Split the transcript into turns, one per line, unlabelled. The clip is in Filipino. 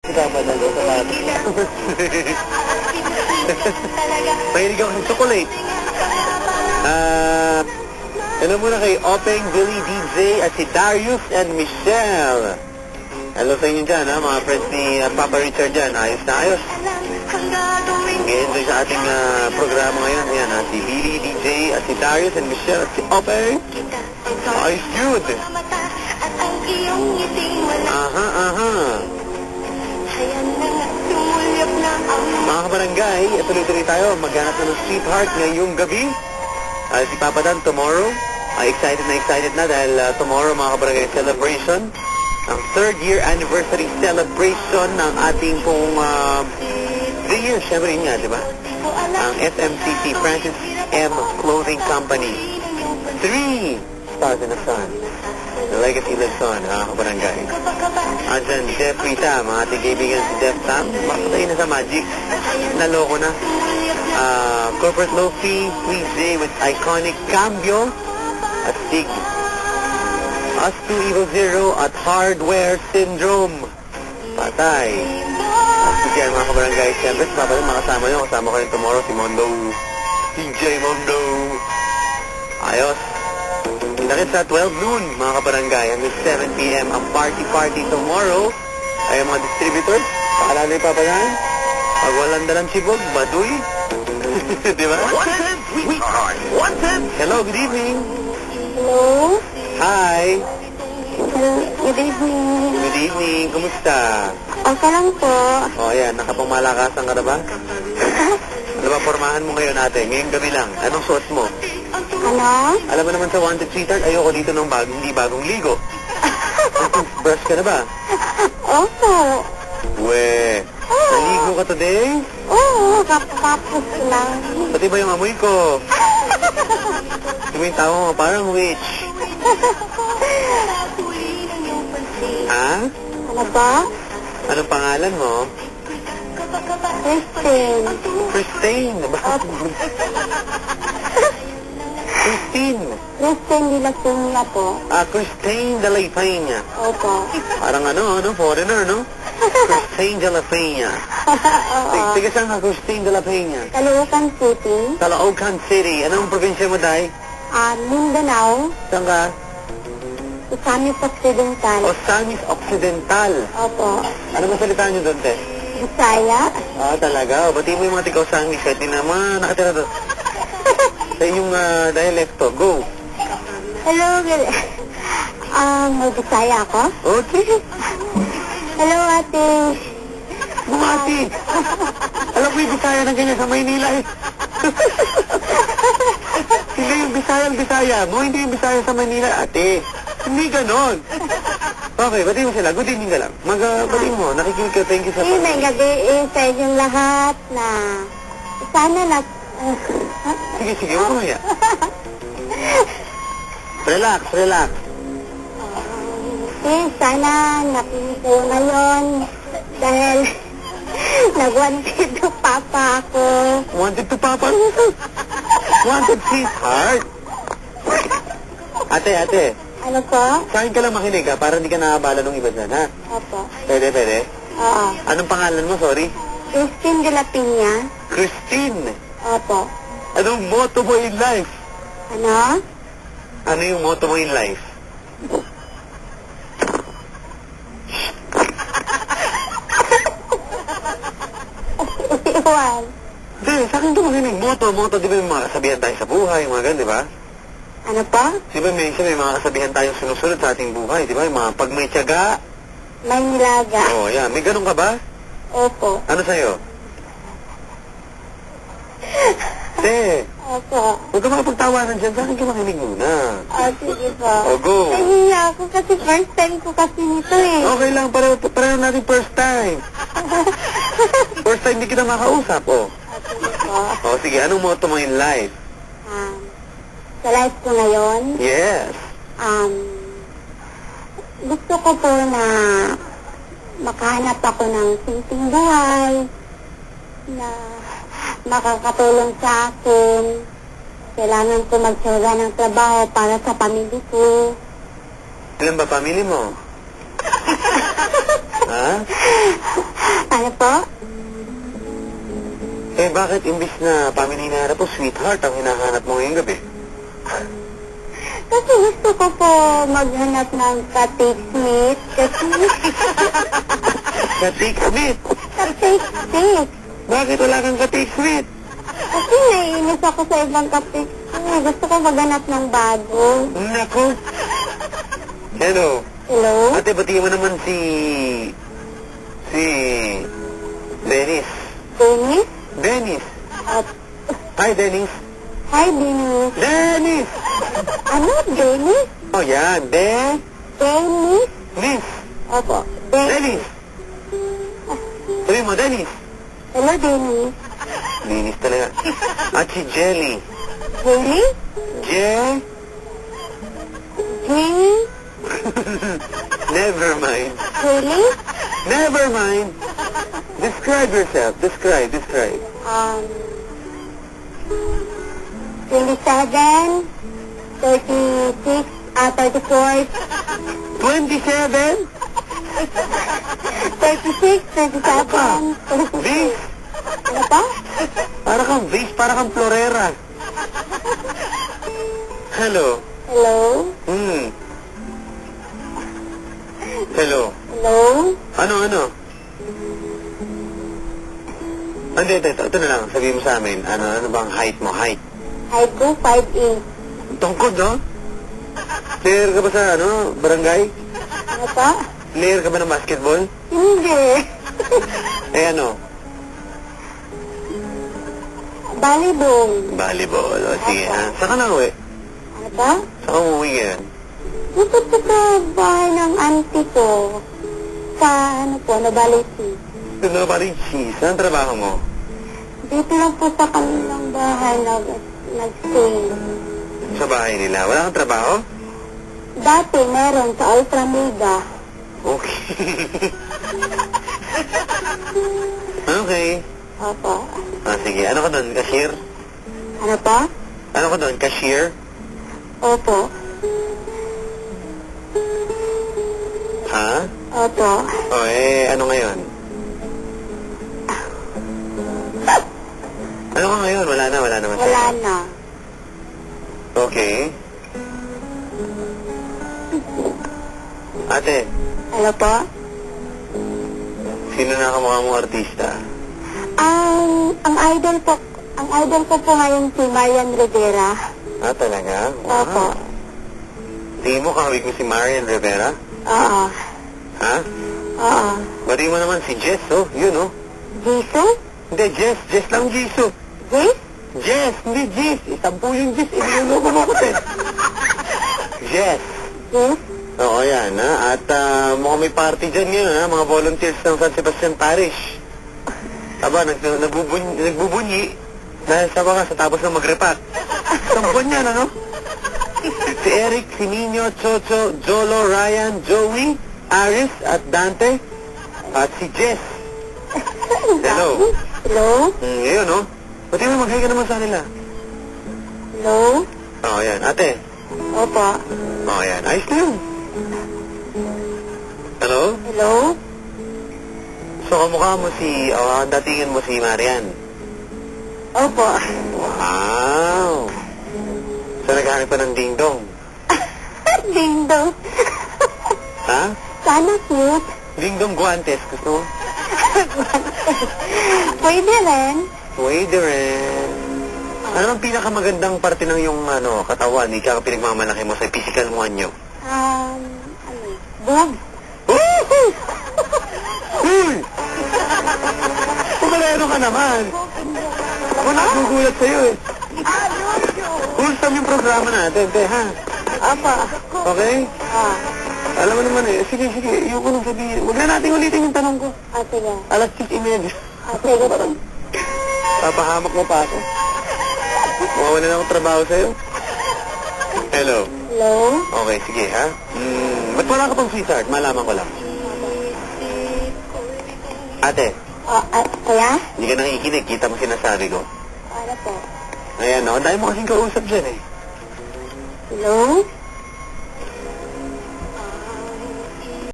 Tama na doon sa bata. Mahilig ako ng chocolate. Hello muna kay Openg, Billy, DJ, at si Darius and Michelle. Hello sa inyo dyan, ha? Mga friends ni Papa Richard dyan. Ayos na ayos. Nag-enjoy sa ating programa ngayon. Ayan, ha? Si Billy, DJ, at si Darius and Michelle, at si Openg. Ayos good. Aha. Mga kabarangay, tuloy-tuloy tayo. Maghanap na ng sweetheart ngayong gabi. Si Papa Dan, tomorrow. Excited na dahil tomorrow, mga kabarangay, celebration. Ang 3rd year anniversary celebration ng ating pong 3 years, syempre yun nga, di ba? Ang FMCC, Francis M. Clothing Company. 3 stars in the sun. The legacy lives on, mga kabarangay. Andyan, Jeffrey Tam, mga ating kaibigan si Jeff Tam, makatay na sa Magic. Naloko na. Corporate low fee, Please J with iconic Cambio at Sig. Us 2 Evil Zero at Hardware Syndrome. Patay. At yan, mga kabarangay, siyempre, sa Papa, makasama nyo. Kasama ko rin tomorrow, si Mondo. DJ Mondo. Ayos. Nakit sa 12 noon, mga kabarangay, hanggang 7 p.m. ang party tomorrow. Ay mga distributors, paalala yung papayan. Pag walang dalang chibog, baduy. Di ba? Hello, good evening.
Hello?
Hi.
Good evening.
Good evening. Kumusta?
Okay lang po.
O, ayan. Nakapangmalakasan ka na ba? Ano ba, pormahan mo ngayon ate? Ngayong gabi lang. Anong suot mo?
Ano?
Alam mo naman sa Wanted Sweetheart, ayoko dito ng hindi bagong ligo. Brush ka na ba?
Opo.
We, naligo ka today?
Oo, kapapos lang.
Pati ba yung amoy ko? Di ba yung tao mo, parang witch? Ha?
Ano ba?
Anong pangalan mo?
Christine.
Christine. Christine.
Christine de la Peña po.
Christine de la Peña.
Opo.
Parang foreigner, no? Christine de la Peña.
Oo.
Tiga saan ka, Christine de la Peña?
Caloocan City.
Caloocan City. Anong probinsya mo, Day?
Mindanao.
Saan ka?
Isamis Occidental.
Osamis Occidental.
Opo.
Ano ba salita nyo doon, te?
Bisaya.
Talaga. Bati mo yung mga tigaw-Osamis kahit di na mga nakatira doon. Sa inyong dialekto. Go.
Hello, may Bisaya ako?
Okay.
Hello, ate.
Bumati. Alam mo yung Bisaya ng ganyan sa Maynila eh. Hindi yung Bisaya mo, hindi yung Bisaya sa Maynila, ate. Hindi ganon. Okay, bati mo sila. Good evening ka lang. Bati mo. Nakikinig ka. Thank you sa
May gabi sa inyong lahat na sana na...
Sige, huwag kumaya. Relax.
Sana nakinig ko ngayon dahil nag-wanted to papa ako.
Wanted to papa? Wanted sweetheart? Ate.
Ano po?
Sa akin ka lang makinig ha, para hindi ka nakabala ng iba dyan ha.
Opo.
Pwede?
Oo.
Anong pangalan mo, sorry?
Christine de la Peña.
Christine.
Opo.
Anong motto mo in life?
Ano?
Ano yung motto mo in life?
Iwan.
Hindi, sa akin ito makinig. Motto, di ba yung mga kasabihan tayo sa buhay, mga ganun, di ba?
Ano po?
Di ba may mga kasabihan tayong sinusunod sa ating buhay, di ba? Yung mga pag may tiyaga.
May nilaga.
Yan. May ganun ka ba?
Opo.
Ano sa'yo? Te,
Opo.
huwag ka makapagtawanan dyan. Sa akin ka makinig muna.
Sige po.
Go.
Nahiya ako kasi first time ko kasi nito eh.
Okay lang, pareho natin first time. First time di kita makausap,
Sige po.
sige, anong motto mo in life?
Sa life ko ngayon,
Yes.
gusto ko po na makahanap ako ng simpleng buhay na makakatulong sa akin. Kailangan ko magsaga ng trabaho para sa pamilya ko.
Ilan ba pamilya mo? Ha?
po?
Eh, bakit imbis na family hinahanap mo, sweetheart ang hinahanap mo ngayong gabi?
Kasi gusto ko po maghanap ng ka-take-mate.
Ka-take-mate?
Ka-take-mate.
Bakit wala kang ka-take-mate?
Kasi naiinis ako sa ibang ka-take-mate. Gusto ko maghanap ng bago.
Naku! Hello?
Hello?
Ate, batiin mo naman si Dennis.
Dennis?
Dennis!
At,
Hi, Dennis!
hi, Dennis.
Dennis!
Ano, Dennis?
Oh, yan. Dennis!
Dennis? Opo.
Dennis! Sabi mo, Dennis!
Hello, Dennis.
Dennis talaga. At si Jelly.
Jelly?
Je?
Jelly?
Never mind.
Jelly?
Never mind. Describe yourself. Describe.
27, 36, 34,
27?
36, 37,
Vase?
Ano pa?
Para kang vase, para kang florera. Hello?
Hello?
Hello?
Hello?
Ano? Hindi, ito na lang. Sabihin mo sa amin, ano bang height mo? Height?
Height ko, 5'8".
Tungkod, no? Player ka ba sa, barangay?
Ano pa?
Player ka ba ng basketball?
Hindi.
Eh, ano?
Volleyball.
Volleyball. O, sige, ha? Saan ka na uwi?
Ano pa?
Saan ka umuwi ngayon?
Dito po sa bahay ng auntie ko. Sa, Novaliches.
Ano ba rin cheese? Saan trabaho mo?
Dito lang po sa kanilang bahay nag-stay.
Sa bahay nila. Wala kang trabaho?
Dati meron sa Ultra Mega.
Okay. Okay.
Opo.
Sige. Ano ka doon? Cashier?
Ano pa?
Ano ka doon? Cashier?
Opo.
Ha?
Opo.
Ano ngayon? Ano ka ngayon? Wala na
Wala
sa'yo.
na.
Okay. Ate,
Ano po?
sino na kamukha mong artista?
Ang idol ko po ngayon si Marian Rivera.
Talaga?
Opo.
Tingin mo kahawig mo si Marian Rivera?
Oo.
Ha?
Oo.
Bati mo naman si Jess, yun,
Jesus?
Hindi, Jess. Jess lang, Jisoo.
Jess?
Jess, hindi Jess. Isampu yung Jess. Inuloko mo ko, Jess.
Jess?
Oo, yan, ha? At mukhang may party dyan ngayon, ha? Mga volunteers ng San Sebastian Parish. Aba, nagbubunyi. Dahil sa mga tapos na mag-repack. Isang buwan yan, ano? Si Eric, si Nino, Chocho, Jolo, Ryan, Joey, Aris, at Dante. At si Jess. Hello.
Hello?
Ngayon, Pati mo mag-hi ka naman sa kanila.
Hello?
Oo, yan. Ate.
Opo.
Oo, yan. Ayos na yun. Hello?
Hello?
So, kamukha mo datingin mo si Marian.
Opo.
Wow! So, naghahanap pa ng ding-dong.
Ding-dong.
Ha?
Sana cute.
Ding-dong guantes. Gusto mo?
Pwede rin.
Pwede rin. Ano ang pinakamagandang parte ng yung katawan? Ika ka pinagmamalaki mo sa physical mo anyo?
Boob.
Uy! Pumalero ka naman. Ako nagugulat sa'yo eh. Wholesome yung programa natin, ha?
Opo.
Okay?
Ah.
Alam mo naman eh. Sige. Yung nang sabihin. Huwag na natin ulitin yung tanong ko.
Sige.
Alas 6:30.
Sige.
Papahamak mo pa ako. Mawawala na akong trabaho sa'yo. Hello?
Hello?
Okay, sige ha. Ba't wala ka pang sweetheart? Malaman ko lang. Ate,
Kaya?
hindi ka nakikinig. Kita mo sinasabi ko.
Ano po?
Ayan, dahil mo kasing kausap dyan eh.
Hello?